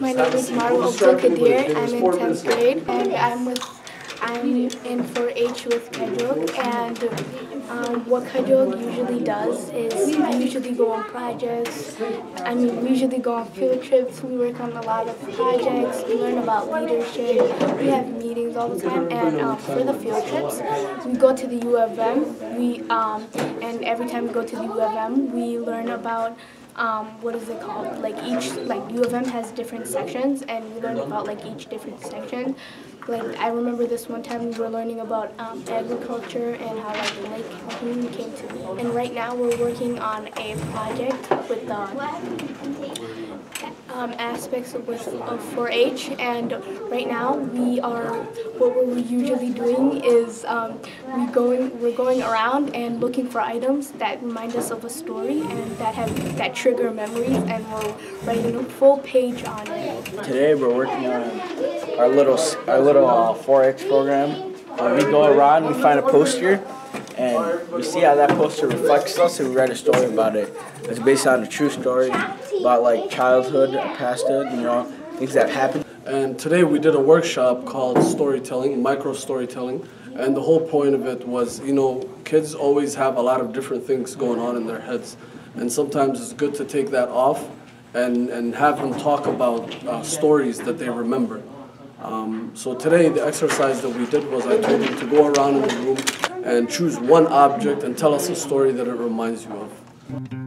My name is Maru Abdul-Kadir. I'm in 10th grade, and I'm in 4-H with Joog. And what Joog usually does is we usually go on projects. We usually go on field trips. We work on a lot of projects. We learn about leadership. We have meetings all the time. And for the field trips, we go to the U of M. And every time we go to the U of M, we learn about what is it called? U of M has different sections, and we learn about each different section. I remember this one time we were learning about agriculture and how the lake Lagoon came to be. And right now we're working on a project with aspects of 4-H, and right now what we're usually doing is we're going around and looking for items that remind us of a story and that trigger memories, and we're writing a full page on it. Today we're working on our little 4-H program. We go around, we find a poster, and we see how that poster reflects us, and we write a story about it. It's based on a true story about childhood, pasthood, things that happened. And today we did a workshop called storytelling, micro storytelling, and the whole point of it was, kids always have a lot of different things going on in their heads, and sometimes it's good to take that off and have them talk about stories that they remember. So today the exercise that we did was I told them to go around in the room and choose one object and tell us a story that it reminds you of.